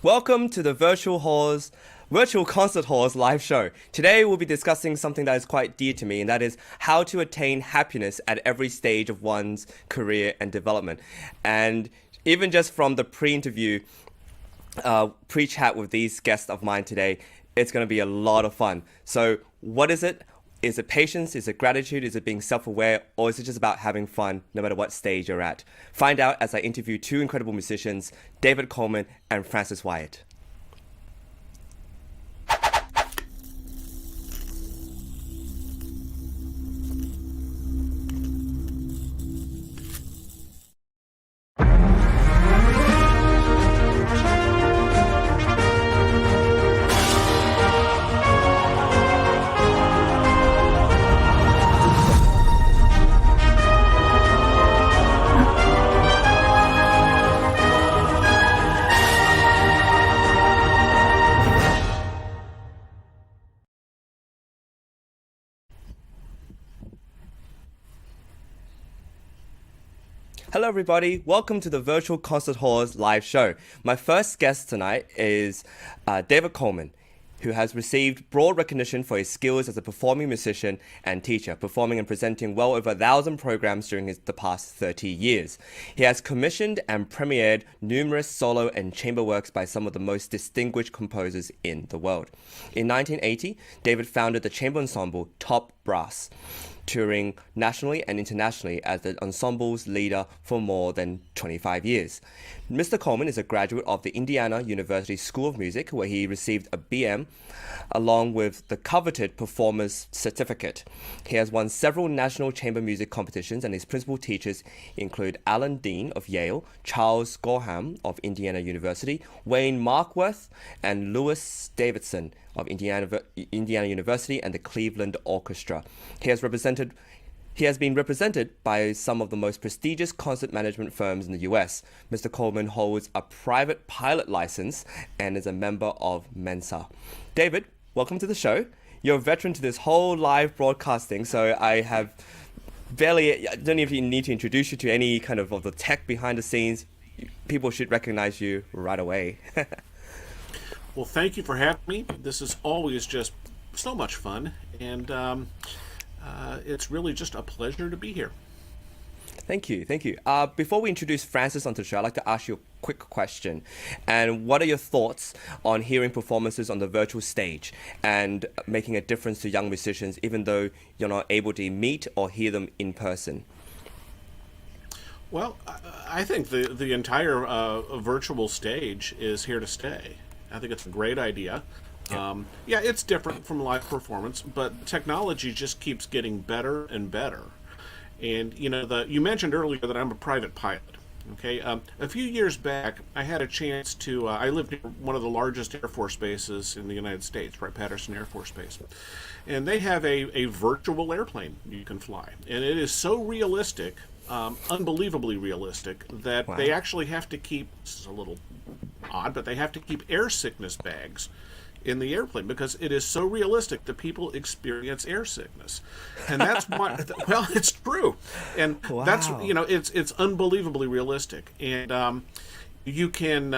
Welcome to the Virtual Concert Halls live show. Today we'll be discussing something that is quite dear to me, and that is how to attain happiness at every stage of one's career and development. And even just from the pre-interview, pre-chat with these guests of mine today, it's going to be a lot of fun. So what is it? Is it patience? Is it gratitude? Is it being self-aware? Or is it just about having fun no matter what stage you're at? Find out as I interview two incredible musicians, David Coleman and Francis Wyatt. Hello everybody, welcome to the Virtual Concert Halls live show. My first guest tonight is David Coleman, who has received broad recognition for his skills as a performing musician and teacher, performing and presenting well over 1,000 programs during the past 30 years. He has commissioned and premiered numerous solo and chamber works by some of the most distinguished composers in the world. In 1980, David founded the chamber ensemble Top Brass, touring nationally and internationally as the ensemble's leader for more than 25 years. Mr. Coleman is a graduate of the Indiana University School of Music, where he received a BM along with the coveted Performer's Certificate. He has won several national chamber music competitions, and his principal teachers include Alan Dean of Yale, Charles Gorham of Indiana University, Wayne Markworth, and Louis Davidson of Indiana University and the Cleveland Orchestra. He has been represented by some of the most prestigious concert management firms in the US. Mr. Coleman holds a private pilot license and is a member of Mensa. David, welcome to the show. You're a veteran to this whole live broadcasting, so I don't even need to introduce you to any kind of the tech behind the scenes. People should recognize you right away. Well, thank you for having me. This is always just so much fun, and it's really just a pleasure to be here. Thank you. Before we introduce Francis onto the show, I'd like to ask you a quick question. And what are your thoughts on hearing performances on the virtual stage and making a difference to young musicians, even though you're not able to meet or hear them in person? Well, I think the entire virtual stage is here to stay. I think it's a great idea. Yeah, it's different from live performance, but technology just keeps getting better and better. And you mentioned earlier that I'm a private pilot. Okay, a few years back, I had a chance to. I lived near one of the largest Air Force bases in the United States, Wright-Patterson Air Force Base, and they have a virtual airplane you can fly, and it is so realistic. Unbelievably realistic that They actually have to keep, this is a little odd, but they have to keep air sickness bags in the airplane because it is so realistic that people experience air sickness. And that's why, well, it's true. And that's, it's unbelievably realistic. And you can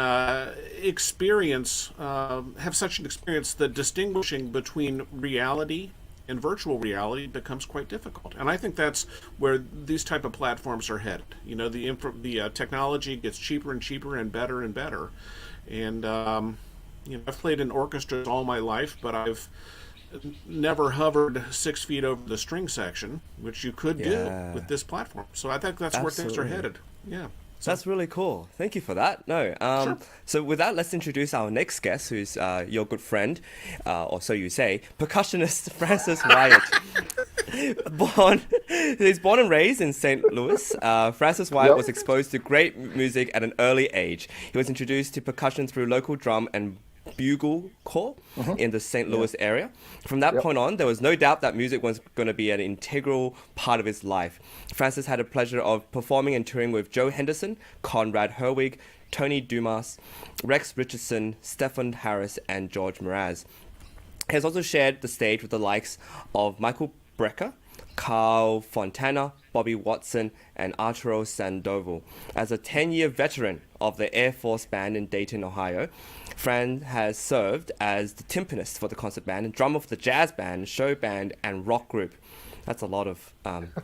experience, have such an experience that distinguishing between reality and virtual reality becomes quite difficult, and I think that's where these type of platforms are headed. The technology gets cheaper and cheaper and better and better, and I've played in orchestras all my life, but I've never hovered 6 feet over the string section, which you could do with this platform. So I think that's where things are headed. Yeah. That's really cool. Thank you for that. Sure. So with that, let's introduce our next guest, who's your good friend, or so you say, percussionist Francis Wyatt. He's born and raised in St. Louis. Francis Wyatt was exposed to great music at an early age. He was introduced to percussion through local drum and bugle corps in the St. Louis area. From that point on, there was no doubt that music was going to be an integral part of his life. Francis had the pleasure of performing and touring with Joe Henderson, Conrad, Herwig, Tony Dumas, Rex Richardson, Stefon Harris, and George Mraz. He has also shared the stage with the likes of Michael Brecker, Carl Fontana, Bobby Watson, and Arturo Sandoval. As a 10-year veteran of the Air Force Band in Dayton, Ohio, Fran has served as the timpanist for the concert band and drummer for the jazz band, show band, and rock group. That's a lot of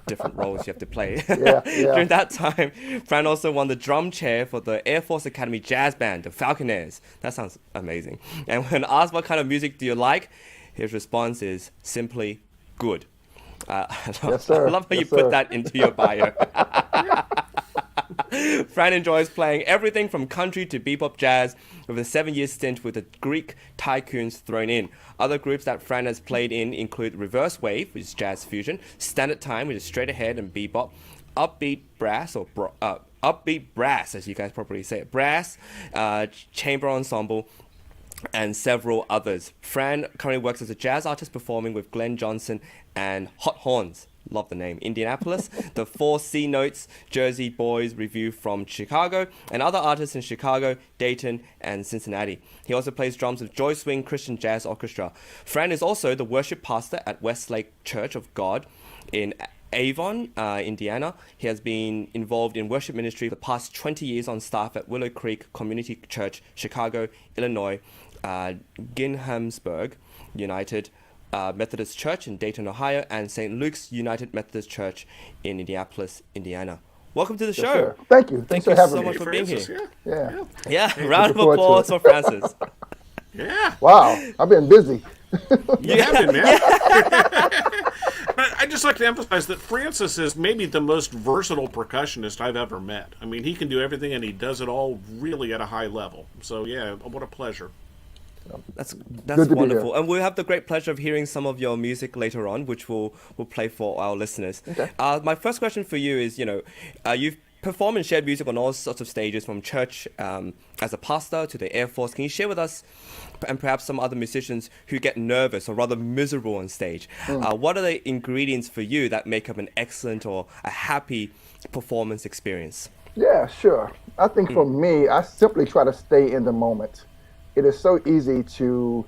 different roles you have to play. During that time, Fran also won the drum chair for the Air Force Academy Jazz Band, the Falconers. That sounds amazing. And when asked what kind of music do you like, his response is simply good. Yes, sir. I love how you put that into your bio. Fran enjoys playing everything from country to bebop jazz, with a 7-year stint with the Greek Tycoons thrown in. Other groups that Fran has played in include Reverse Wave, which is jazz fusion, Standard Time, which is straight ahead and bebop, Upbeat Brass, Upbeat Brass, as you guys probably say it, Brass, Chamber Ensemble, and several others. Fran currently works as a jazz artist performing with Glenn Johnson and Hot Horns. Love the name. Indianapolis, the 4 C Notes, Jersey Boys Review from Chicago, and other artists in Chicago, Dayton, and Cincinnati. He also plays drums with Joy Swing Christian Jazz Orchestra. Fran is also the worship pastor at Westlake Church of God in Avon, Indiana. He has been involved in worship ministry for the past 20 years on staff at Willow Creek Community Church, Chicago, Illinois, Ginghamsburg United Methodist Church in Dayton, Ohio, and St. Luke's United Methodist Church in Indianapolis, Indiana. Welcome to the show. Sir. Thank you. Thanks for having me. Thank you so much for being here. Yeah. Round of applause for Francis. Yeah. Wow, I've been busy. You have been, man. I'd just like to emphasize that Francis is maybe the most versatile percussionist I've ever met. I mean, he can do everything, and he does it all really at a high level. So, yeah, what a pleasure. That's wonderful. And we'll have the great pleasure of hearing some of your music later on, which we'll play for our listeners. Okay. My first question for you is, you've performed and shared music on all sorts of stages, from church as a pastor to the Air Force. Can you share with us, and perhaps some other musicians who get nervous or rather miserable on stage, what are the ingredients for you that make up an excellent or a happy performance experience? Yeah, sure. I think for me, I simply try to stay in the moment. It is so easy to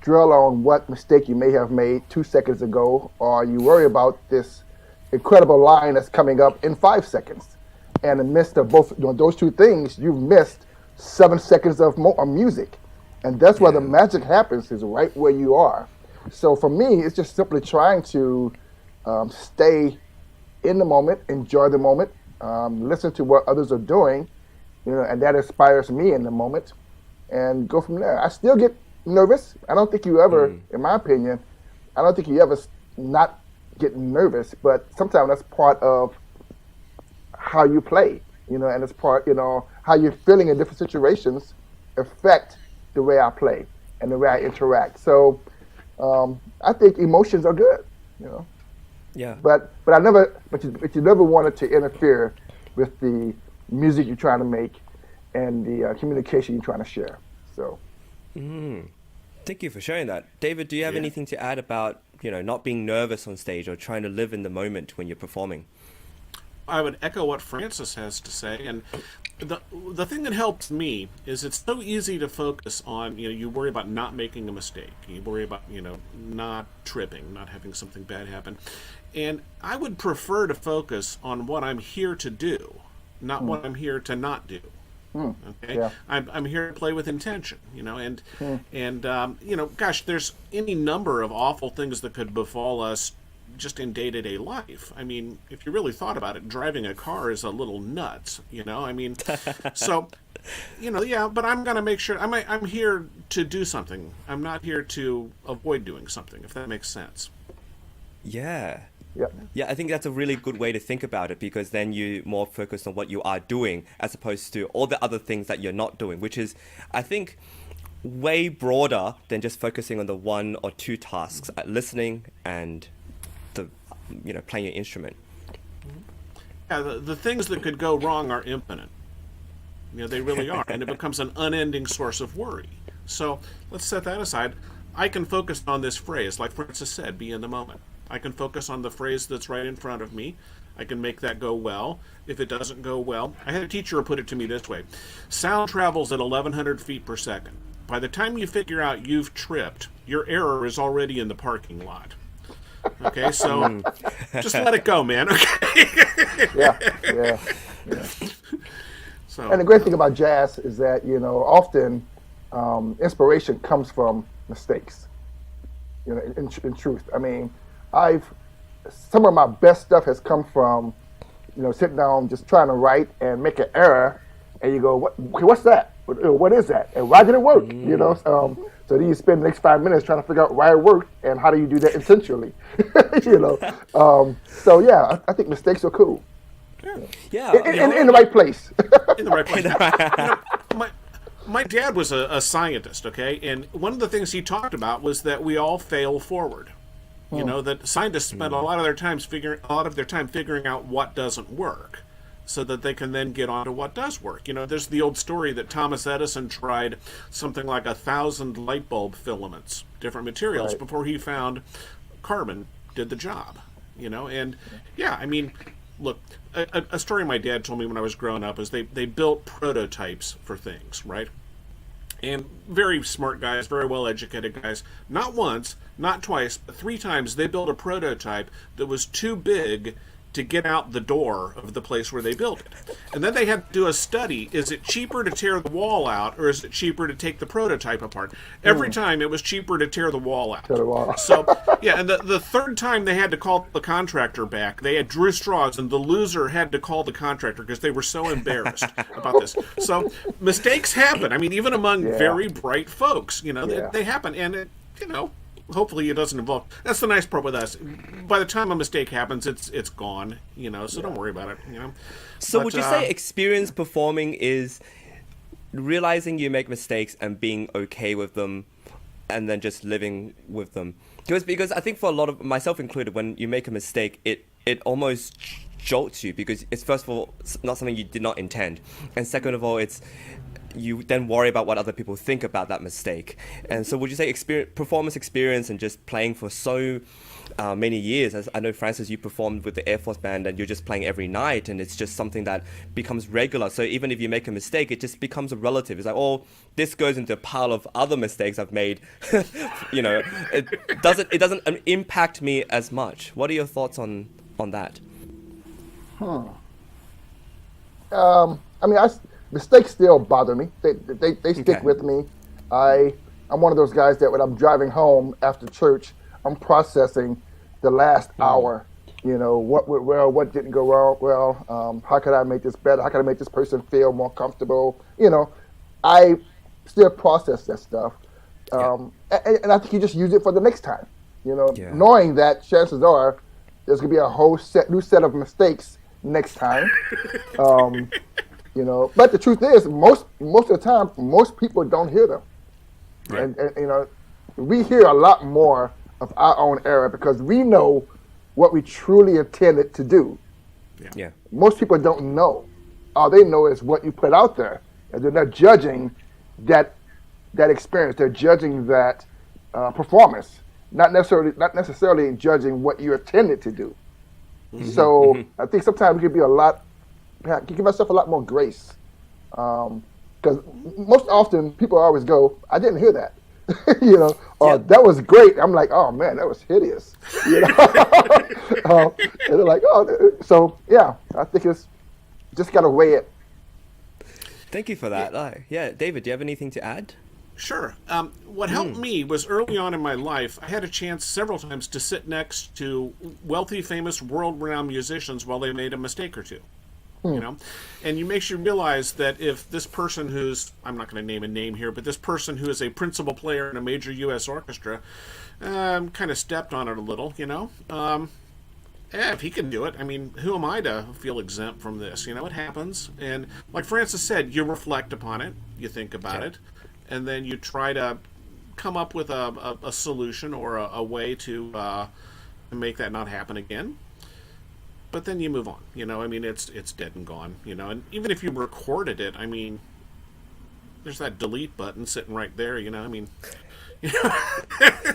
dwell on what mistake you may have made 2 seconds ago, or you worry about this incredible line that's coming up in 5 seconds. And in the midst of both those two things, you've missed 7 seconds of music. And that's where the magic happens, is right where you are. So for me, it's just simply trying to stay in the moment, enjoy the moment, listen to what others are doing, and that inspires me in the moment, and go from there. I still get nervous. I don't think you ever, in my opinion, I don't think you ever not get nervous, but sometimes that's part of how you play, and it's part, how you're feeling in different situations affect the way I play and the way I interact. So I think emotions are good, Yeah. But you never want it to interfere with the music you're trying to make and the communication you're trying to share. So. Thank you for sharing that. David, do you have anything to add about, not being nervous on stage or trying to live in the moment when you're performing? I would echo what Francis has to say, and the thing that helps me is it's so easy to focus on, you worry about not making a mistake, you worry about, not tripping, not having something bad happen, and I would prefer to focus on what I'm here to do, not what I'm here to not do. Okay, yeah. I'm here to play with intention, and gosh, there's any number of awful things that could befall us just in day-to-day life. I mean, if you really thought about it, driving a car is a little nuts, I mean, so, but I'm going to make sure, I'm here to do something. I'm not here to avoid doing something, if that makes sense. Yeah. Yep. Yeah, I think that's a really good way to think about it, because then you're more focused on what you are doing as opposed to all the other things that you're not doing, which is, I think, way broader than just focusing on the 1 or 2 tasks, listening and playing your instrument. Yeah, the things that could go wrong are infinite. They really are, and it becomes an unending source of worry. So let's set that aside. I can focus on this phrase, like Francis said, be in the moment. I can focus on the phrase that's right in front of me. I can make that go well. If it doesn't go well, I had a teacher who put it to me this way: sound travels at 1,100 feet per second. By the time you figure out you've tripped, your error is already in the parking lot. Okay, so just let it go, man. Okay. Yeah. So, And the great thing about jazz is that, often inspiration comes from mistakes. In truth. I mean, some of my best stuff has come from, sitting down just trying to write and make an error, and you go, what's that? What is that? And why did it work? So then you spend the next 5 minutes trying to figure out why it worked and how do you do that intentionally. So yeah, I think mistakes are cool. Yeah. In the right place. In the right place. My dad was a scientist, okay? And one of the things he talked about was that we all fail forward. That scientists spend a lot of their time figuring out what doesn't work, so that they can then get on to what does work. There's the old story that Thomas Edison tried something like 1,000 light bulb filaments, different materials, before he found carbon did the job. And yeah, I mean, look, a story my dad told me when I was growing up is they built prototypes for things, right? And very smart guys, very well-educated guys, not once, not twice, but 3 times they built a prototype that was too big to get out the door of the place where they built it. And then they had to do a study. Is it cheaper to tear the wall out, or is it cheaper to take the prototype apart? Every time it was cheaper to tear the wall out. So, yeah, and the third time they had to call the contractor back. They had drew straws, and the loser had to call the contractor because they were so embarrassed about this. So mistakes happen. I mean, even among very bright folks, they happen. And, hopefully it doesn't involve. That's the nice part with us. By the time a mistake happens, it's gone. So don't worry about it. So would you say experience performing is realizing you make mistakes and being okay with them, and then just living with them? Because I think for a lot of, myself included, when you make a mistake, it almost jolts you, because it's, first of all, not something you did not intend, and second of all, you then worry about what other people think about that mistake. And so would you say performance experience and just playing for so many years, as I know, Francis, you performed with the Air Force Band and you're just playing every night, and it's just something that becomes regular. So even if you make a mistake, it just becomes a relative. It's like, oh, this goes into a pile of other mistakes I've made. It doesn't impact me as much. What are your thoughts on that? Mistakes still bother me. They stick with me. I'm one of those guys that when I'm driving home after church, I'm processing the last hour. What went well, what didn't go well. How could I make this better? How can I make this person feel more comfortable? I still process that stuff. And I think you just use it for the next time. Knowing that chances are there's gonna be a whole new set of mistakes next time. But the truth is, most of the time, most people don't hear them. Right. And we hear a lot more of our own error because we know what we truly intended to do. Yeah. Most people don't know. All they know is what you put out there, and they're not judging that experience. They're judging that performance, not necessarily judging what you intended to do. Mm-hmm. So I think sometimes it could be give myself a lot more grace, because most often people always go, "I didn't hear that," that was great. I'm like, "Oh man, that was hideous," and they're like, "Oh," so yeah, I think it's just gotta weigh it. Thank you for that. David, do you have anything to add? Sure. What helped me was early on in my life, I had a chance several times to sit next to wealthy, famous, world-renowned musicians while they made a mistake or two. And it makes you realize that if this person who's, I'm not going to name a name here, but this person who is a principal player in a major U.S. orchestra kind of stepped on it a little, if he can do it, I mean, who am I to feel exempt from this? It happens. And like Francis said, you reflect upon it, you think about it, and then you try to come up with a solution or a way to make that not happen again. But then you move on, it's dead and gone, and even if you recorded it, I mean, there's that delete button sitting right there,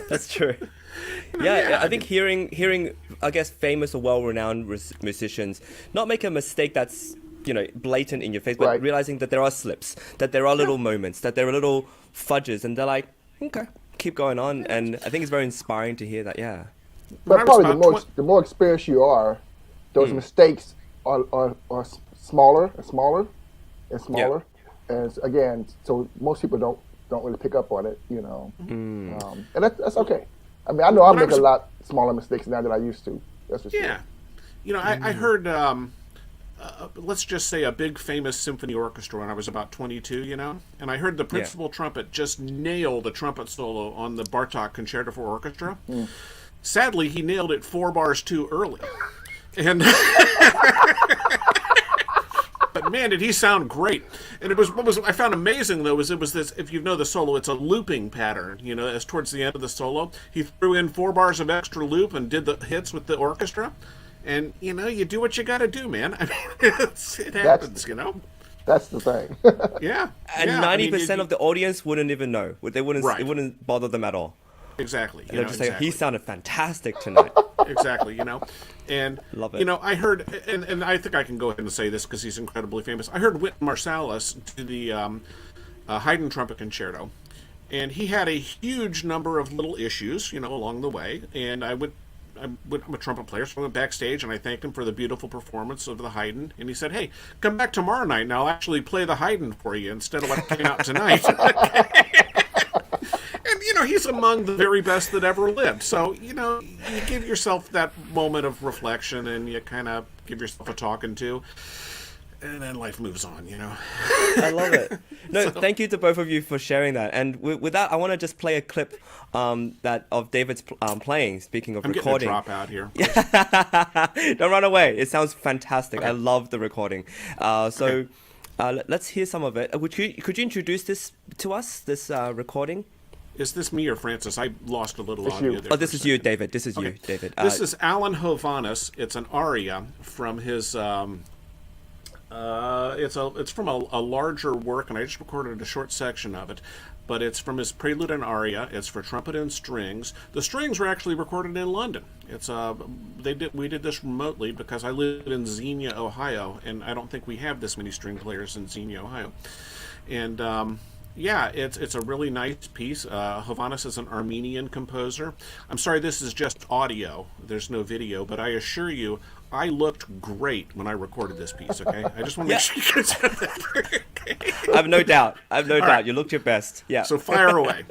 That's true. I think hearing, I guess, famous or well-renowned musicians not make a mistake that's, blatant in your face, but realizing that there are slips, that there are little moments, that there are little fudges, and they're like, okay, keep going on, and I think it's very inspiring to hear that, when I But was probably about 20, the more experienced you are, those mistakes are smaller and smaller and Yeah. smaller. And again, so most people don't really pick up on it, and that's okay. I mean, I know I when I make a was lot smaller mistakes now than I used to. That's for sure. yeah, I heard let's just say a big famous symphony orchestra when I was about 22, and I heard the Yeah. principal trumpet just nail the trumpet solo on the Bartok Concerto for Orchestra. Sadly, he nailed it 4 bars too early, and but man, did he sound great! And it was what was I found amazing though was it was this. If you know the solo, it's a looping pattern. As towards the end of the solo, he threw in 4 bars of extra loop and did the hits with the orchestra. And you do what you got to do, man. I mean, it happens. That's the thing. Yeah, And yeah. 90% of the audience wouldn't even know. They wouldn't. Right. It wouldn't bother them at all. Exactly. They'll just say, exactly. "He sounded fantastic tonight." Exactly. And Love it. I heard, and I think I can go ahead and say this because he's incredibly famous. I heard Wynton Marsalis do the Haydn Trumpet Concerto, and he had a huge number of little issues, along the way. And I'm a trumpet player, so I went backstage and I thanked him for the beautiful performance of the Haydn. And he said, "Hey, come back tomorrow night and I'll actually play the Haydn for you instead of what came out tonight." And he's among the very best that ever lived. So you give yourself that moment of reflection and you kind of give yourself a talking to, and then life moves on. I love it. No, thank you to both of you for sharing that. And with that, I want to just play a clip that of David's playing. Speaking of I'm recording, getting a drop out here. don't run away. It sounds fantastic. Okay. I love the recording. So let's hear some of it. Could you introduce this to us? This recording. Is this me or Francis? I lost a little It's audio you. there. Oh, this is you, David. This is you, David. This is Alan Hovhaness. It's an aria from his. It's from a larger work, and I just recorded a short section of it. But it's from his Prelude and Aria. It's for trumpet and strings. The strings were actually recorded in London. We did this remotely because I live in Xenia, Ohio, and I don't think we have this many string players in Xenia, Ohio. And yeah, it's a really nice piece. Hovhaness is an Armenian composer. I'm sorry, this is just audio. There's no video, but I assure you, I looked great when I recorded this piece. Okay, I just want to make sure you guys have that. Okay? I have no doubt. I have no doubt. Right. You looked your best. Yeah. So fire away.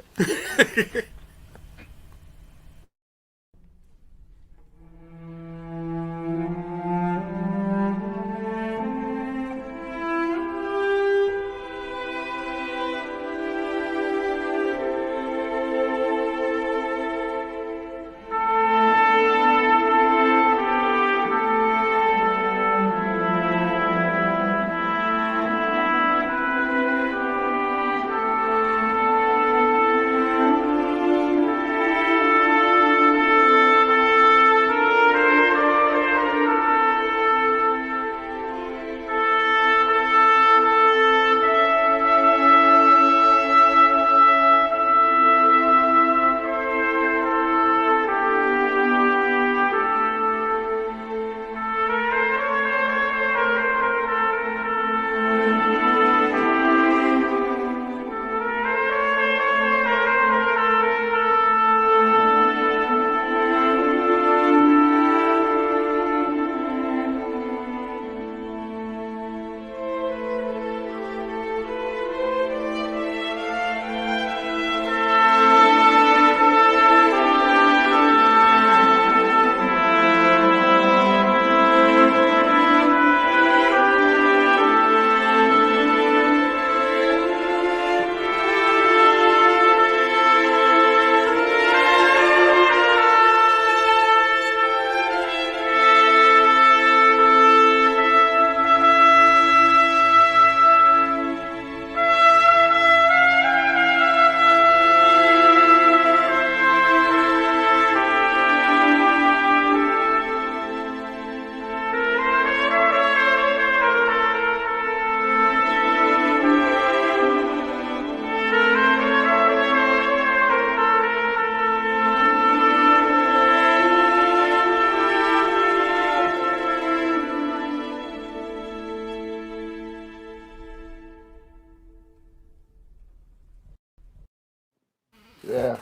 Yeah,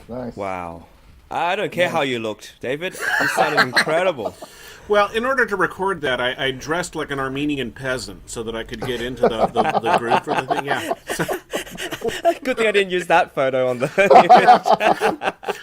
nice. Wow. I don't care how you looked, David. You sounded incredible. Well, in order to record that, I dressed like an Armenian peasant so that I could get into the group for the thing. Yeah. Good thing I didn't use that photo on the...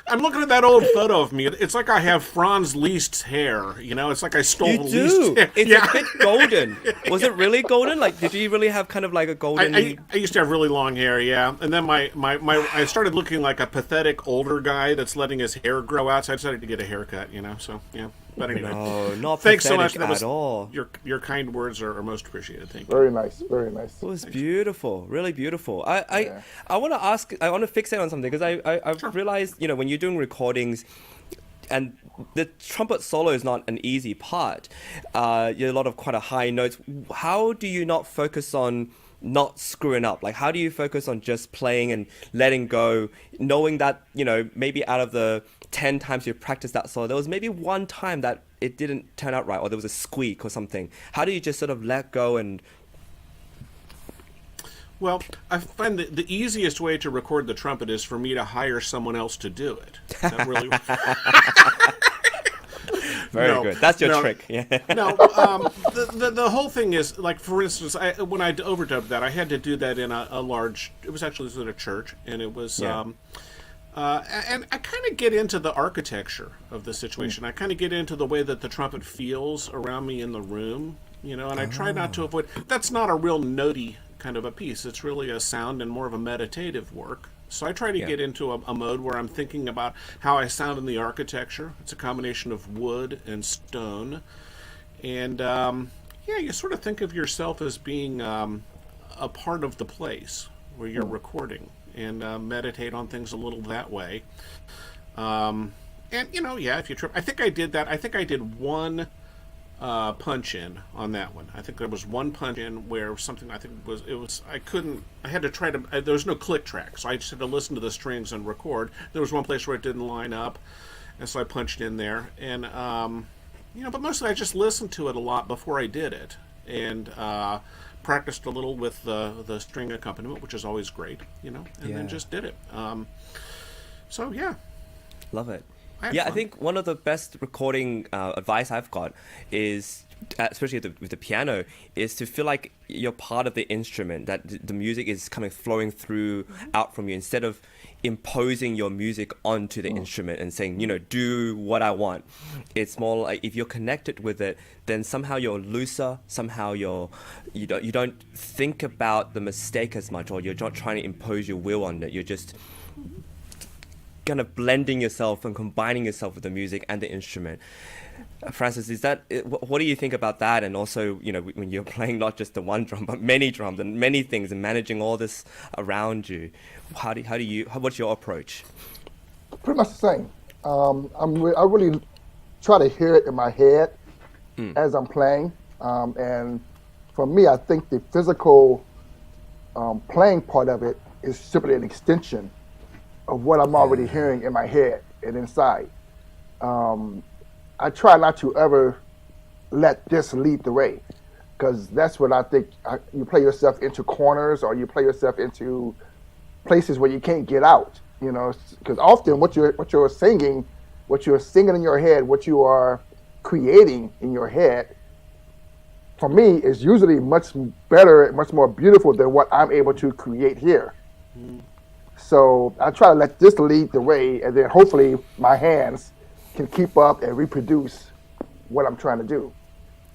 I'm looking at that old photo of me. It's like I have Franz Liszt's hair. You know, it's like I stole You Liszt's do. hair. It's a bit golden. Was it really golden? Like, did you really have kind of like a golden... I used to have really long hair, yeah. And then I started looking like a pathetic older guy that's letting his hair grow out, so I decided to get a haircut, you know, so, yeah. But anyway. No, not thanks so pathetic much. at all. Your kind words are most appreciated. Thank you. Very nice, very nice. It was beautiful, really beautiful. I want to ask, I want to fixate on something, because I've realized, you know, when you're doing recordings, and the trumpet solo is not an easy part. You're a lot of quite a high notes. How do you not focus on not screwing up? Like, how do you focus on just playing and letting go, knowing that, you know, maybe out of the 10 times you practiced that solo, there was maybe one time that it didn't turn out right, or there was a squeak or something. How do you just sort of let go and... Well, I find that the easiest way to record the trumpet is for me to hire someone else to do it. That really... Very good. That's your trick. Yeah. No, the whole thing is, like, for instance, when I overdubbed that, I had to do that in a large... It was actually at a church, and it was... Yeah. And I kind of get into the architecture of the situation. I kind of get into the way that the trumpet feels around me in the room, you know, and I try not to avoid... That's not a real notey kind of a piece. It's really a sound and more of a meditative work. So I try to get into a mode where I'm thinking about how I sound in the architecture. It's a combination of wood and stone. And, you sort of think of yourself as being a part of the place where you're recording, and meditate on things a little that way. And, you know, if you trip... I think I did that. I think I did one punch-in on that one. I think there was one punch-in where something, I had to try to... there was no click track, so I just had to listen to the strings and record. There was one place where it didn't line up, and so I punched in there. And, but mostly I just listened to it a lot before I did it. And... practiced a little with the string accompaniment, which is always great, you know, and then just did it. So, yeah. Love it. I think one of the best recording advice I've got is, especially with the piano, is to feel like you're part of the instrument, that the music is kind of flowing through out from you, instead of imposing your music onto the instrument and saying, you know, do what I want. It's more like, if you're connected with it, then somehow you're looser, somehow you don't think about the mistake as much, or you're not trying to impose your will on it. You're just kind of blending yourself and combining yourself with the music and the instrument. Francis, what do you think about that? And also, you know, when you're playing not just the one drum, but many drums and many things, and managing all this around you, what's your approach? Pretty much the same. I really try to hear it in my head as I'm playing. And for me, I think the physical playing part of it is simply an extension of what I'm already hearing in my head and inside. I try not to ever let this lead the way, because that's what I think. You play yourself into corners, or you play yourself into places where you can't get out. You know, because often what you're singing in your head, what you are creating in your head, for me, is usually much better, much more beautiful than what I'm able to create here. So I try to let this lead the way, and then hopefully my hands can keep up and reproduce what I'm trying to do.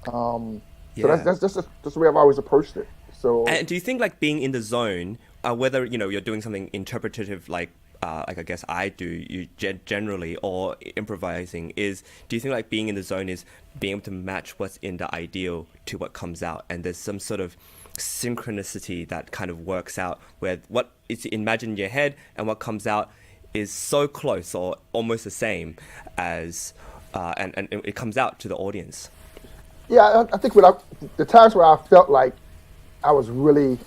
So that's the way I've always approached it. So, and do you think, like, being in the zone, whether, you know, you're doing something interpretative, like I guess I do generally, or improvising, do you think like being in the zone is being able to match what's in the ideal to what comes out, and there's some sort of synchronicity that kind of works out, where what is imagined in your head and what comes out is so close or almost the same as, and it comes out to the audience? Yeah, I think the times where I felt like I was really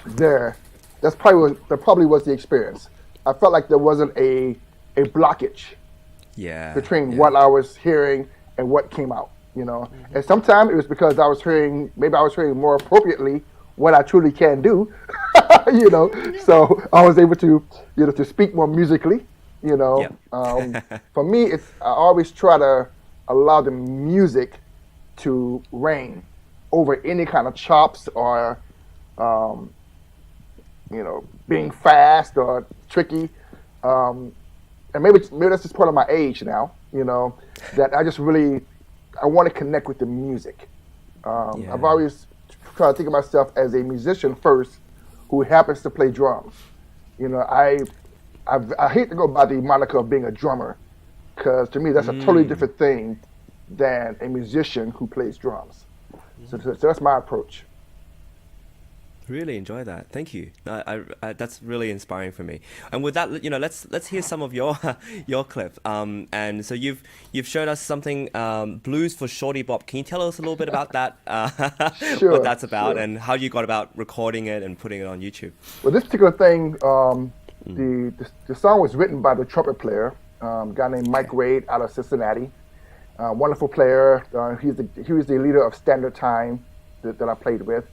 there, that probably was the experience. I felt like there wasn't a blockage between what I was hearing and what came out, you know. And sometimes it was because I was hearing more appropriately what I truly can do, you know. So I was able to, to speak more musically, You know, Yep. for me, I always try to allow the music to reign over any kind of chops or um, being fast or tricky. And maybe that's just part of my age now. That I want to connect with the music. Yeah. I've always tried to think of myself as a musician first, who happens to play drums. I hate to go by the moniker of being a drummer, because to me that's a totally different thing than a musician who plays drums. So that's my approach. Really enjoy that. Thank you. That's really inspiring for me. And with that, let's hear some of your your clip. And so you've showed us something, Blues for Shorty Bop. Can you tell us a little bit about that? Sure, what that's about, sure. and how you got about recording it and putting it on YouTube. Well, this particular thing, the song was written by the trumpet player, a guy named Mike Wade out of Cincinnati. Wonderful player. He was the leader of Standard Time that I played with.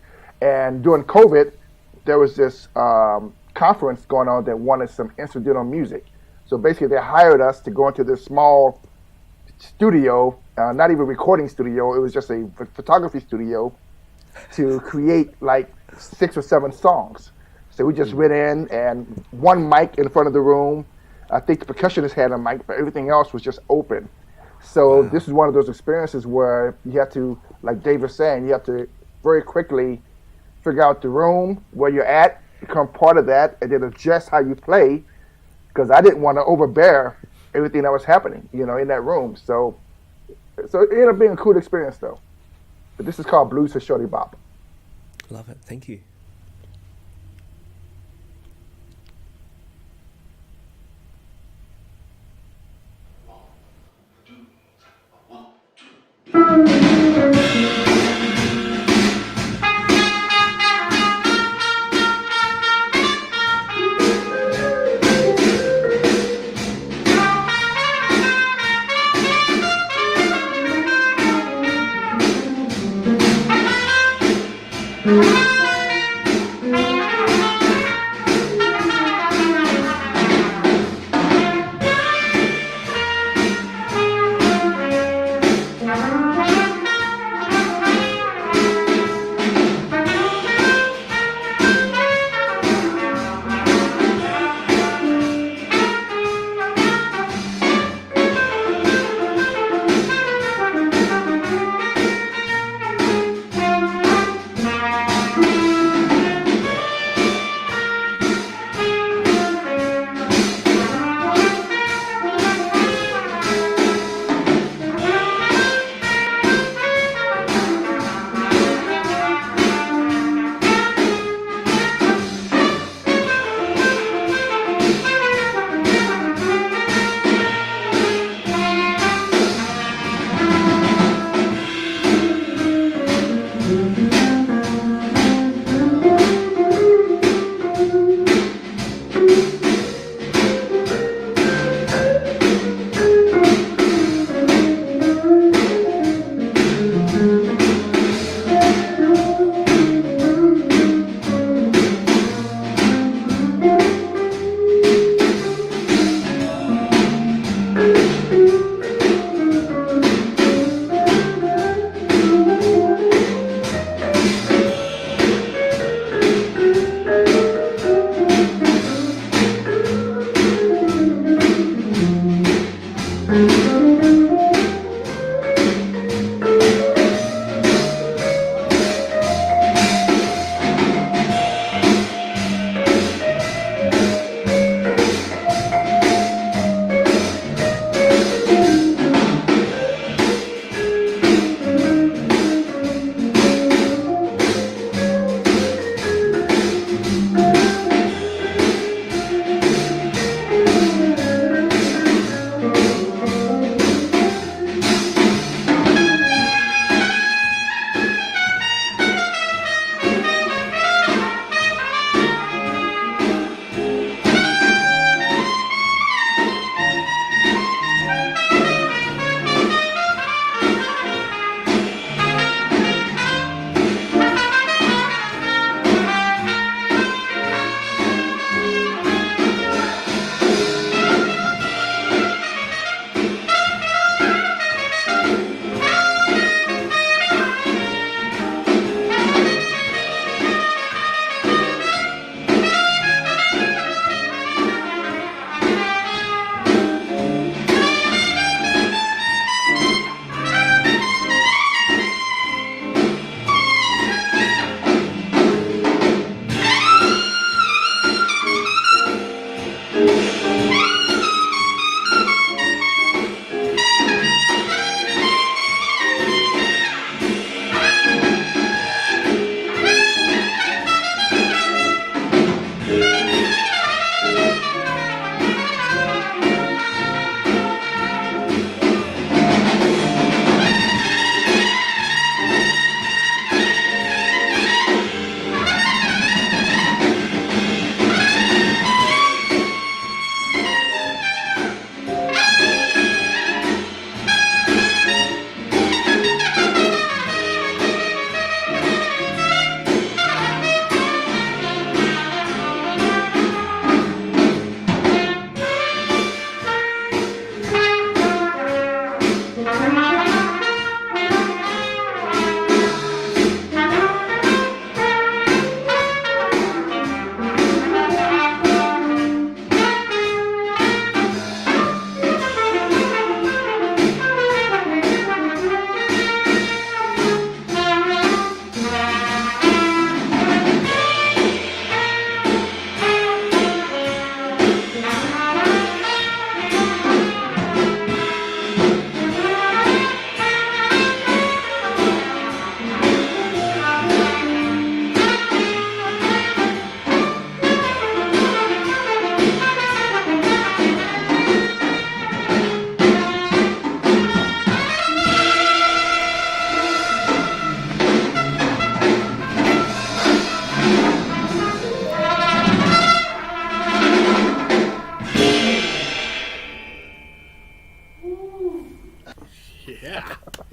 And during COVID, there was this conference going on that wanted some incidental music. So basically, they hired us to go into this small studio, not even recording studio. It was just a photography studio to create like 6 or 7 songs. So we just went in, and one mic in front of the room. I think the percussionist had a mic, but everything else was just open. So Wow. this is one of those experiences where you have to, like Dave was saying, you have to very quickly figure out the room where you're at, become part of that, and then adjust how you play, because I didn't want to overbear everything that was happening, in that room. So it ended up being a cool experience, though. But this is called Blues for Shorty Bop. Love it. Thank you.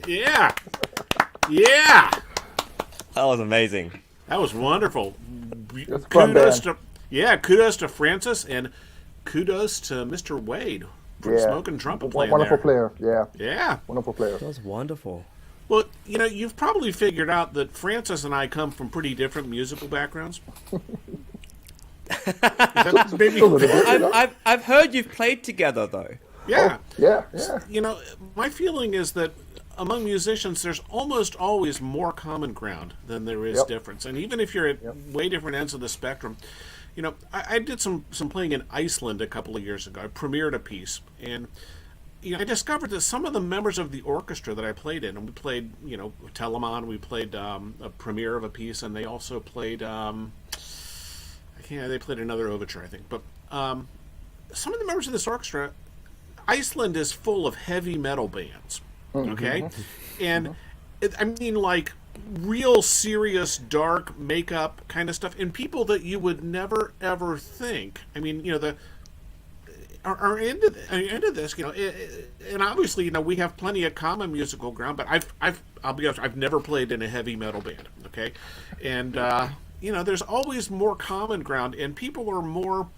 Yeah. Yeah. That was amazing. That was wonderful. It's fun, kudos to Francis, and kudos to Mr. Wade from Smoking Trumpet playing wonderful there. player, Yeah. Wonderful player. That was wonderful. Well, you've probably figured out that Francis and I come from pretty different musical backgrounds. I've heard you've played together though. Yeah. Yeah. My feeling is that among musicians, there's almost always more common ground than there is difference. And even if you're at way different ends of the spectrum, I did some playing in Iceland a couple of years ago. I premiered a piece, and I discovered that some of the members of the orchestra that I played in, and we played, Telemann, we played a premiere of a piece, and they also played, they played another overture, I think. But some of the members of this orchestra, Iceland is full of heavy metal bands, okay? And like real serious, dark makeup kind of stuff, and people that you would never, ever think, are into this, and obviously, we have plenty of common musical ground, but I'll be honest, I've never played in a heavy metal band, okay? And, there's always more common ground, and people are more,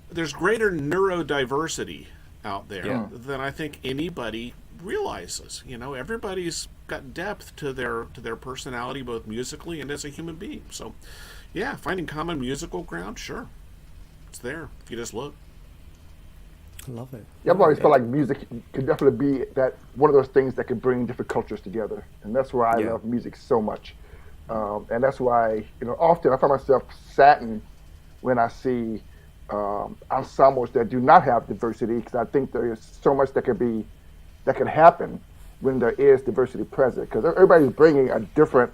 there's greater neurodiversity out there than I think anybody realizes. Everybody's got depth to their personality, both musically and as a human being. So, finding common musical ground, sure, it's there if you just look. I love it. Yeah, I've always felt like music could definitely be that one of those things that could bring different cultures together, and that's why I love music so much. And that's why, often I find myself saddened when I see ensembles that do not have diversity, because I think there is so much that can happen when there is diversity present, because everybody's bringing a different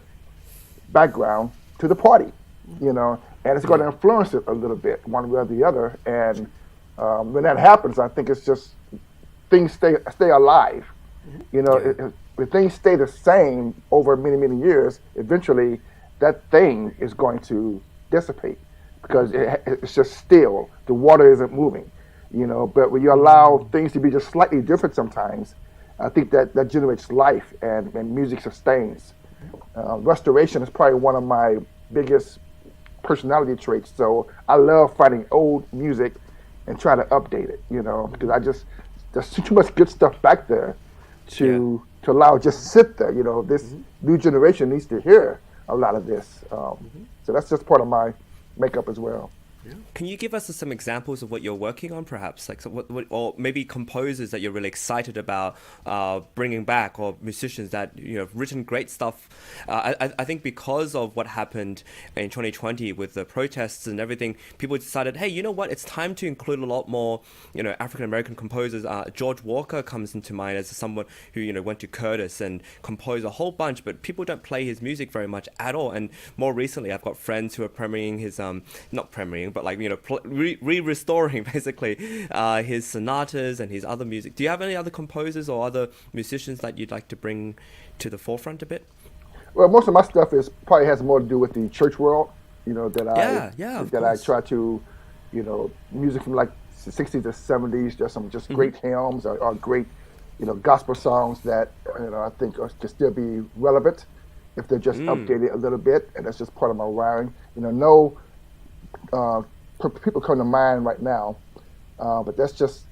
background to the party, and it's going to influence it a little bit, one way or the other. And when that happens, I think it's just things stay alive. If things stay the same over many, many years, eventually that thing is going to dissipate, because it's just still, the water isn't moving, but when you allow things to be just slightly different sometimes, I think that generates life, and music sustains. Restoration is probably one of my biggest personality traits, so I love finding old music and try to update it, because there's too much good stuff back there to allow it just sit there. This new generation needs to hear a lot of this. So that's just part of my makeup as well. Yeah. Can you give us some examples of what you're working on, perhaps, like what or maybe composers that you're really excited about bringing back, or musicians that have written great stuff? I think because of what happened in 2020 with the protests and everything, people decided, hey, you know what? It's time to include a lot more, African American composers. George Walker comes into mind as someone who went to Curtis and composed a whole bunch, but people don't play his music very much at all. And more recently, I've got friends who are premiering his not premiering, but restoring basically his sonatas and his other music. Do you have any other composers or other musicians that you'd like to bring to the forefront a bit? Well, most of my stuff probably has more to do with the church world, that I try to, music from like the 60s to 70s. There's some just great hymns or great, gospel songs that I think can still be relevant if they're just updated a little bit, and that's just part of my wiring. People come to mind right now, but that's just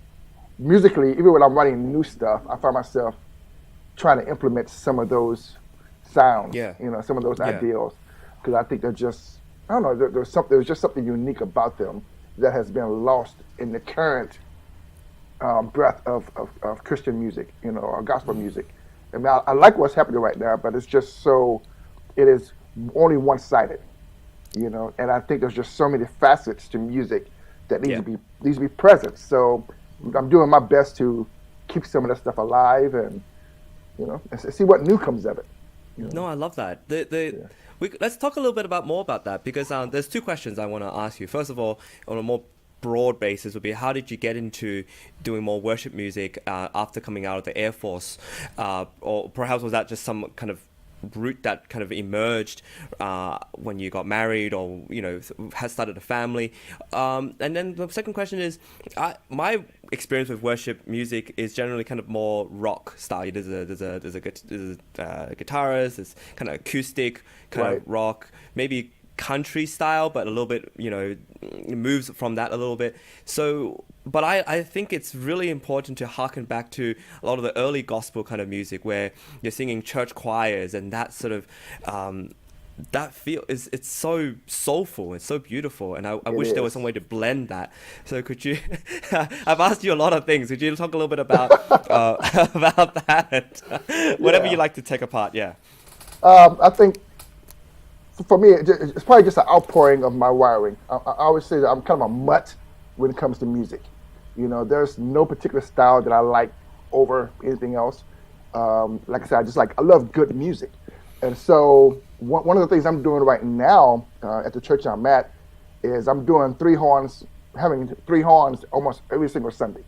musically, even when I'm writing new stuff, I find myself trying to implement some of those sounds, Yeah. Some of those Yeah. ideals, because I think they're just, I don't know, there's just something unique about them that has been lost in the current breadth of Christian music, or gospel music. I mean, I like what's happening right now, but it's just it is only one-sided, and I think there's just so many facets to music that needs to be present. So I'm doing my best to keep some of that stuff alive and see what new comes of it. No, I love that. Let's talk a little bit more about that, because there's two questions I want to ask you. First of all, on a more broad basis would be, how did you get into doing more worship music after coming out of the Air Force? Or perhaps was that just some kind of route that kind of emerged when you got married, or had started a family? And then the second question is, my experience with worship music is generally kind of more rock style. There's a guitarist, there's kind of acoustic kind of rock, maybe country style, but a little bit, it moves from that a little bit. So, but I think it's really important to harken back to a lot of the early gospel kind of music, where you're singing church choirs, and that sort of that feel it's so soulful, it's so beautiful, and I wish there was some way to blend that. So could you I've asked you a lot of things, could you talk a little bit about about that? Whatever you like to take apart. I think for me, it's probably just an outpouring of my wiring. I always say that I'm kind of a mutt when it comes to music. There's no particular style that I like over anything else. Like I said, I love good music. And so one of the things I'm doing right now at the church I'm at is I'm doing having three horns almost every single Sunday,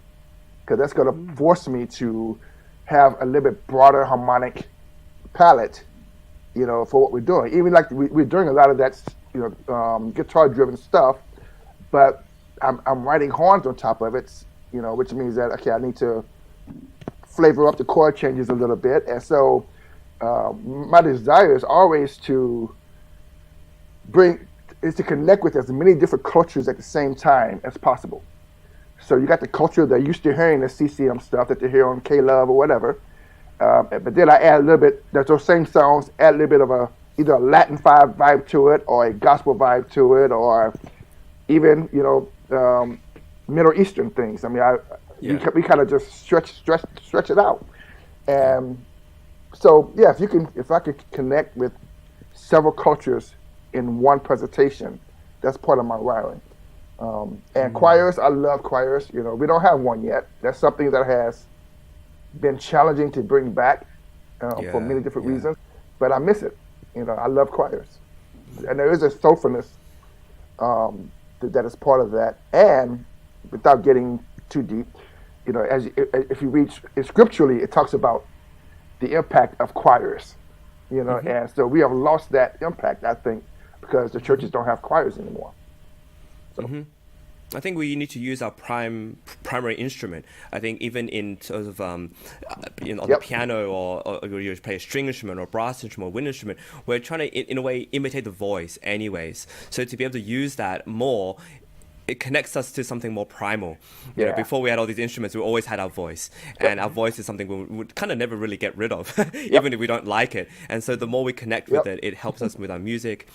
because that's going to force me to have a little bit broader harmonic palette, for what we're doing. Even like we're doing a lot of that, guitar-driven stuff, but I'm writing horns on top of it, which means that, okay, I need to flavor up the chord changes a little bit. And so my desire is always to connect with as many different cultures at the same time as possible. So you got the culture they're used to hearing, the CCM stuff that they hear on K-Love or whatever. But then I add a little bit, those same songs, add a little bit of either a Latin vibe to it, or a gospel vibe to it, or even, Middle Eastern things. I mean, we kind of just stretch it out. And so, if I could connect with several cultures in one presentation, that's part of my wiring. And choirs, I love choirs. We don't have one yet. That's something that has been challenging to bring back for many different reasons, but I miss it. I love choirs, and there is a soulfulness that is part of that. And without getting too deep, if you read scripturally, it talks about the impact of choirs, and so we have lost that impact, I think, because the churches don't have choirs anymore. So. I think we need to use our primary instrument. I think even in sort of on the piano, or you play a string instrument or brass instrument or wind instrument, we're trying to in a way imitate the voice anyways. So to be able to use that more, it connects us to something more primal. Before we had all these instruments, we always had our voice, and our voice is something we would kind of never really get rid of, even if we don't like it. And so the more we connect with it, it helps us with our music.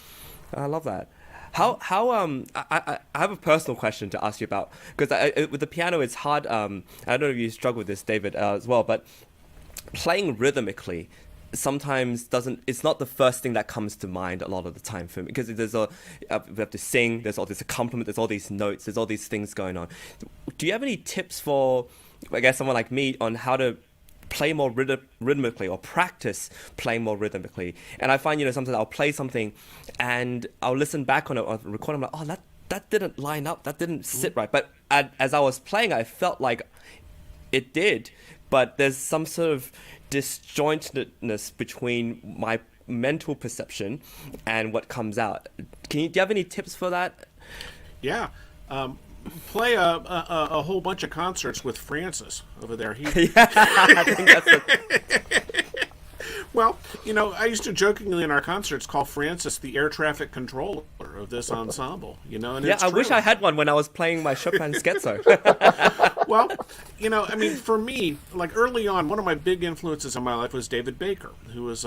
I love that. How I have a personal question to ask you about, because with the piano it's hard. I don't know if you struggle with this, David, as well, but playing rhythmically sometimes it's not the first thing that comes to mind a lot of the time for me, because there's we have to sing, there's all this accompaniment, there's all these notes, there's all these things going on. Do you have any tips for, I guess, someone like me on how to play more rhythmically, or practice playing more rhythmically? And I find, sometimes I'll play something and I'll listen back on it or record, I'm like, oh, that didn't line up, that didn't sit right. But as I was playing, I felt like it did, but there's some sort of disjointedness between my mental perception and what comes out. Do you have any tips for that? Yeah. Play a whole bunch of concerts with Francis over there. I think that's Well, I used to jokingly in our concerts call Francis the air traffic controller of this ensemble. And I wish I had one when I was playing my Chopin scherzo. Well, I mean, for me, like early on, one of my big influences in my life was David Baker, who was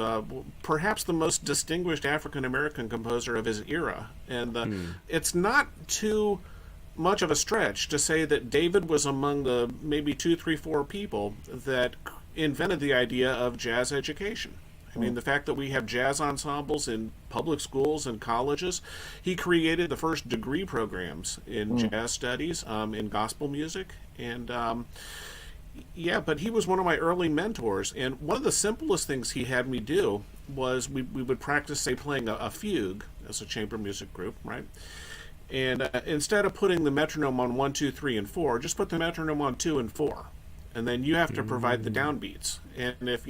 perhaps the most distinguished African American composer of his era. And it's not too much of a stretch to say that David was among the maybe 2, 3, 4 people that invented the idea of jazz education. I mean, the fact that we have jazz ensembles in public schools and colleges, he created the first degree programs in jazz studies, in gospel music. And, but he was one of my early mentors. And one of the simplest things he had me do was we would practice, say, playing a fugue as a chamber music group, right? And instead of putting the metronome on 1, 2, 3, and 4, just put the metronome on 2 and 4. And then you have to provide the downbeats. And if,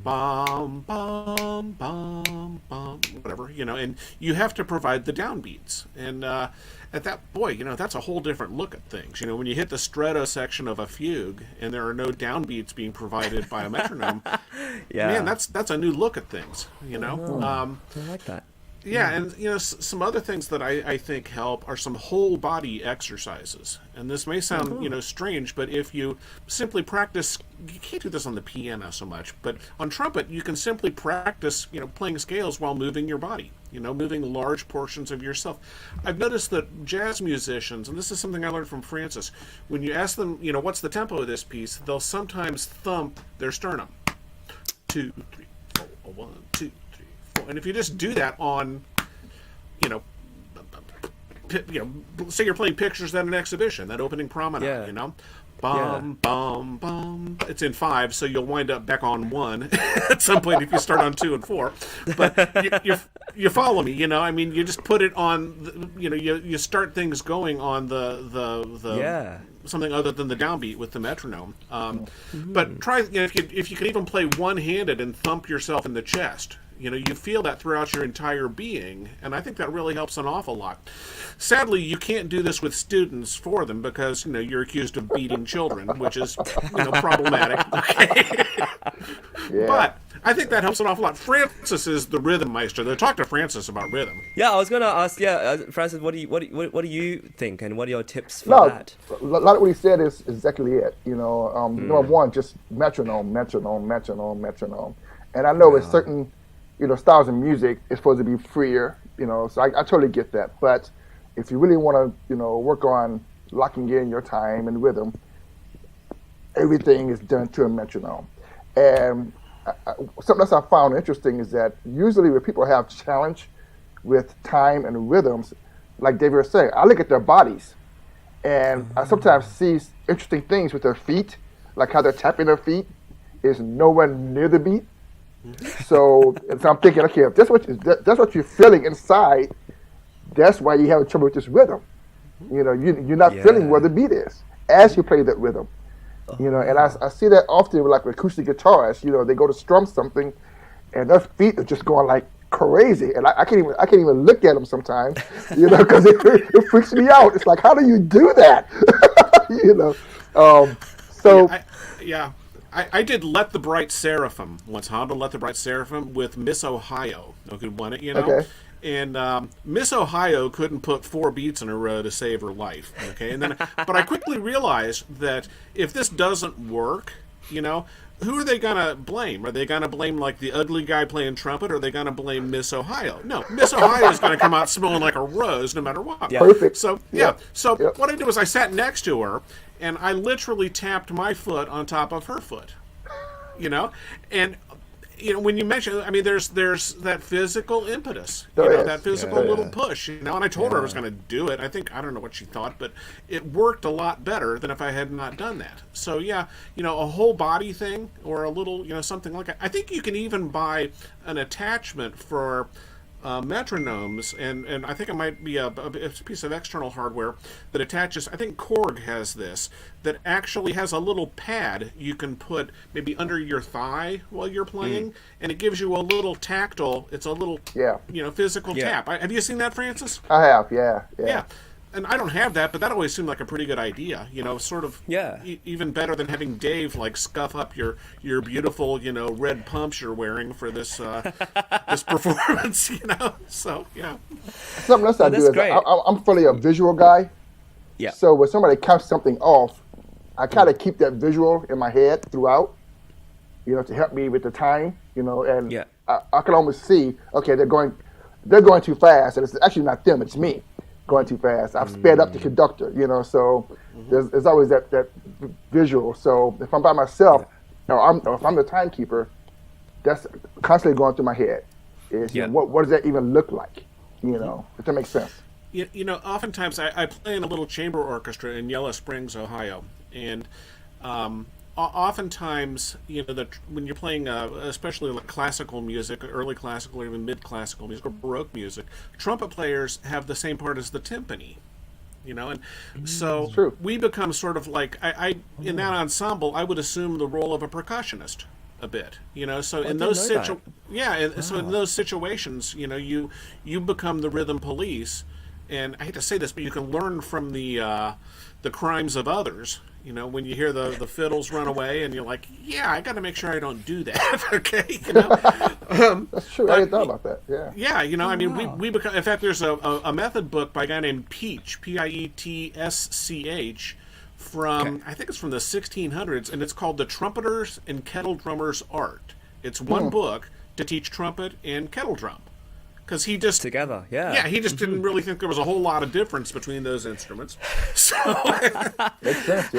bum, bum, bum, bum, whatever, and you have to provide the downbeats. And at that, that's a whole different look at things. When you hit the stretto section of a fugue and there are no downbeats being provided by a metronome, man, that's a new look at things, I like that. Yeah, and some other things that I think help are some whole body exercises. And this may sound strange, but if you simply practice, you can't do this on the piano so much, but on trumpet you can simply practice playing scales while moving your body, moving large portions of yourself. I've noticed that jazz musicians, and this is something I learned from Francis, when you ask them what's the tempo of this piece, they'll sometimes thump their sternum. 2, 3, 4, 1, 2. And if you just do that on, say you're playing pictures at an exhibition, that opening promenade, bum, bum, bum. It's in 5, so you'll wind up back on 1 at some point if you start on 2 and 4. But you follow me, I mean, you just put it on, you start things going on the something other than the downbeat with the metronome. But try, if you can even play one-handed and thump yourself in the chest. You feel that throughout your entire being, and I think that really helps an awful lot. Sadly, you can't do this with students for them because, you're accused of beating children, which is, problematic. Okay? Yeah. But I think that helps an awful lot. Francis is the rhythm meister. Talk to Francis about rhythm. Yeah, I was going to ask, Francis, what do you think, and what are your tips for that? A lot of what he said is exactly it. Number one, just metronome. And I know with certain styles of music, it's supposed to be freer, so I totally get that. But if you really want to, work on locking in your time and rhythm, everything is done to a metronome. And something else I found interesting is that usually when people have challenge with time and rhythms, like David was saying, I look at their bodies, and I sometimes see interesting things with their feet, like how they're tapping their feet is nowhere near the beat. So I'm thinking, okay, if that's what you're feeling inside, that's why you have trouble with this rhythm. You're not feeling where the beat is as you play that rhythm. And I see that often with like acoustic guitarists. They go to strum something, and their feet are just going like crazy, and I can't even look at them sometimes, because it freaks me out. It's like, how do you do that? I did Let the Bright Seraphim once, Honda Let the Bright Seraphim with Miss Ohio. Okay, won it, Okay. And Miss Ohio couldn't put 4 beats in a row to save her life. Okay, but I quickly realized that if this doesn't work, who are they gonna blame? Are they gonna blame like the ugly guy playing trumpet, or are they gonna blame Miss Ohio? No, Miss Ohio is gonna come out smelling like a rose no matter what. Yeah. Perfect. So what I did was I sat next to her, and I literally tapped my foot on top of her foot. And when you mention, I mean, there's that physical impetus, that physical little push, and I told her I was going to do it. I don't know what she thought, but it worked a lot better than if I had not done that. So a whole body thing, or a little, something like that. I think you can even buy an attachment for metronomes, and I think it might be a piece of external hardware that attaches. I think Korg has this, that actually has a little pad you can put maybe under your thigh while you're playing, and it gives you a little tactile. It's a little physical tap. Have you seen that, Francis? I have, yeah. And I don't have that, but that always seemed like a pretty good idea. Even better than having Dave like scuff up your beautiful red pumps you're wearing for this this performance. So yeah. Something else I do is I'm fully a visual guy. Yeah. So when somebody counts something off, I kind of keep that visual in my head throughout, to help me with the time, and Yeah. I can almost see, okay, they're going too fast, and it's actually not them, it's me going too fast. I've sped up the conductor, so there's always that visual. So if I'm by myself, or if I'm the timekeeper, that's constantly going through my head. Is what does that even look like? If that makes sense. Oftentimes I play in a little chamber orchestra in Yellow Springs, Ohio, and oftentimes, when you're playing, especially like classical music, early classical or even mid-classical music or Baroque music, trumpet players have the same part as the timpani. And so we become sort of like, I in that ensemble, I would assume the role of a percussionist a bit, so in those so in those situations, you become the rhythm police, and I hate to say this, but you can learn from the crimes of others. When you hear the fiddles run away, and you're like, yeah, I got to make sure I don't do that. Okay, that's true. I didn't thought about that. Yeah. Yeah, I mean, we become. In fact, there's a method book by a guy named Pietsch, Pietsch, from I think it's from the 1600s, and it's called The Trumpeter's and Kettle Drummer's Art. It's one book to teach trumpet and kettle drum. Because he just together, he just didn't really think there was a whole lot of difference between those instruments. So makes sense.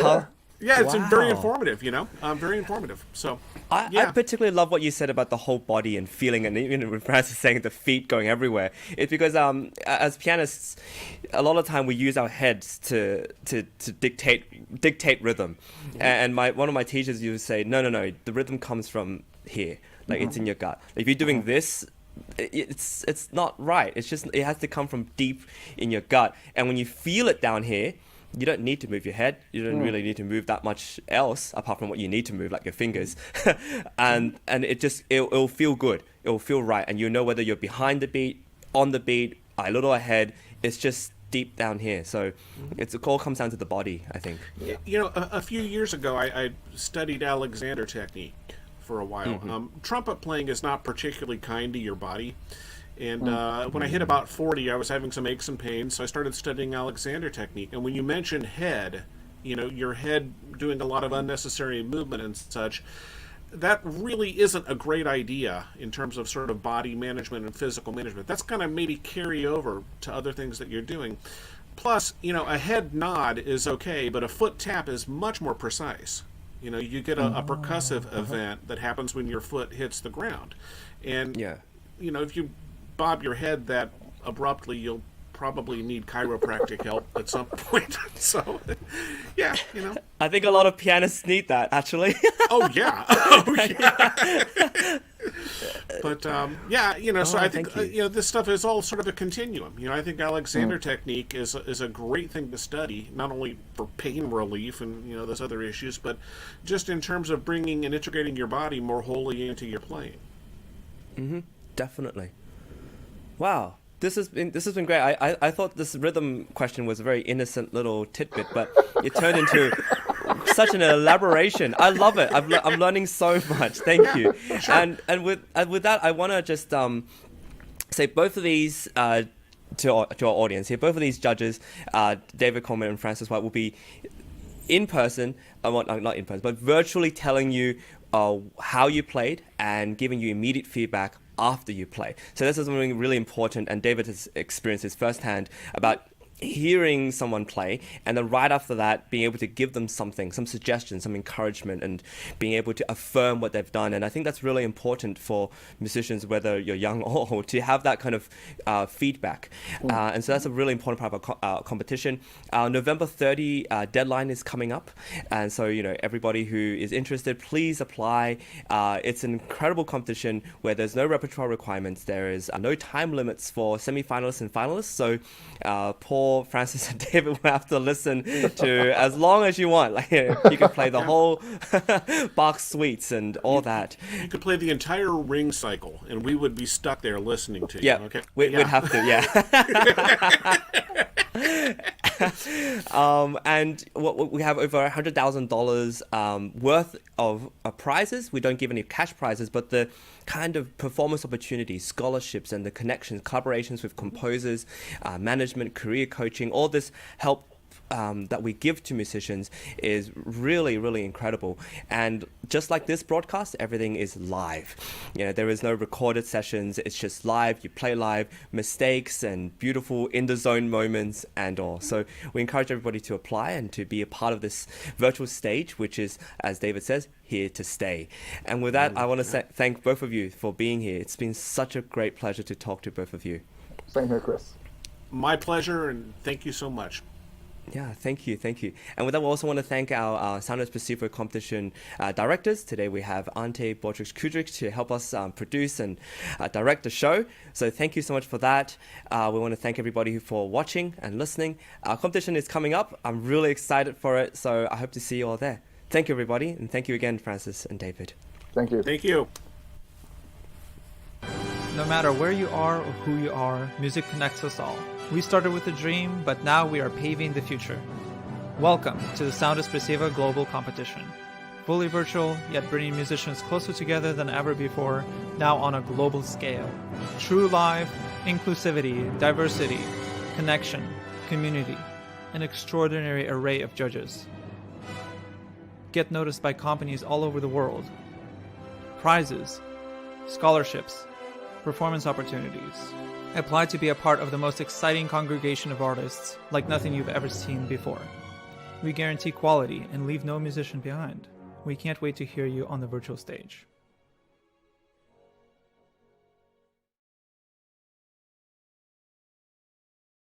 Yeah, it's very informative. Very informative. So I particularly love what you said about the whole body and feeling, and even when Francis saying the feet going everywhere. It's because as pianists, a lot of the time we use our heads to dictate rhythm, and one of my teachers used to say, no, the rhythm comes from here, like it's in your gut. If you're doing this, it's not right. It's just, it has to come from deep in your gut, and when you feel it down here, you don't need to move your head. You don't really need to move that much else apart from what you need to move, like your fingers. and it'll feel good. It'll feel right, and you'll know whether you're behind the beat, on the beat, a little ahead. It's just deep down here. So it all comes down to the body, I think. A few years ago, I studied Alexander technique for a while. Trumpet playing is not particularly kind to your body, and when I hit about 40, I was having some aches and pains, so I started studying Alexander technique. And when you mention head, your head doing a lot of unnecessary movement and such, that really isn't a great idea in terms of sort of body management and physical management. That's going to maybe carry over to other things that you're doing. Plus, a head nod is okay, but a foot tap is much more precise. You get a percussive event that happens when your foot hits the ground. And, if you bob your head that abruptly, you'll probably need chiropractic help at some point. So, I think a lot of pianists need that, actually. Oh, yeah. But, so I think, this stuff is all sort of a continuum. I think Alexander technique is a great thing to study, not only for pain relief and, those other issues, but just in terms of bringing and integrating your body more wholly into your playing. Definitely. Wow. This has been great. I thought this rhythm question was a very innocent little tidbit, but it turned into such an elaboration. I love it. I'm learning so much. Thank you. Sure. And with that, I want to just say both of these to our audience here. Both of these judges, David Coleman and Francis Wyatt, will be in person. Not in person, but virtually telling you how you played and giving you immediate feedback after you play. So this is something really important, and David has experienced this firsthand about hearing someone play, and then right after that being able to give them something, some suggestions, some encouragement, and being able to affirm what they've done. And I think that's really important for musicians, whether you're young or old, to have that kind of feedback. And so that's a really important part of our competition. November 30 deadline is coming up, and so everybody who is interested, please apply. It's an incredible competition where there's no repertoire requirements. There is no time limits for semi-finalists and finalists, so Paul, Francis, and David will have to listen to as long as you want. Like you can play the whole Bach suites and all that. You could play the entire ring cycle, and we would be stuck there listening to you. Yeah, okay? We'd have to. Yeah. And we have over $100,000 worth of prizes. We don't give any cash prizes, but the kind of performance opportunities, scholarships, and the connections, collaborations with composers, management, career coaching, all this help that we give to musicians is really, really incredible. And just like this broadcast, everything is live. There is no recorded sessions. It's just live. You play live, mistakes and beautiful in the zone moments and all. So we encourage everybody to apply and to be a part of this virtual stage, which is, as David says, here to stay. And with that, I want to thank both of you for being here. It's been such a great pleasure to talk to both of you. Same here, Chris. My pleasure, and thank you so much. Yeah, thank you. And with that, we also want to thank our Sounders Pacific competition directors. Today we have Ante Bodrich-Kudrich to help us produce and direct the show. So thank you so much for that. We want to thank everybody for watching and listening. Our competition is coming up. I'm really excited for it, so I hope to see you all there. Thank you, everybody, and thank you again, Francis and David. Thank you. Thank you. No matter where you are or who you are, music connects us all. We started with a dream, but now we are paving the future. Welcome to the Sound Expressiva Global Competition. Fully virtual, yet bringing musicians closer together than ever before, now on a global scale. True live, inclusivity, diversity, connection, community, an extraordinary array of judges. Get noticed by companies all over the world. Prizes, scholarships, performance opportunities. Apply to be a part of the most exciting congregation of artists like nothing you've ever seen before. We guarantee quality and leave no musician behind. We can't wait to hear you on the virtual stage.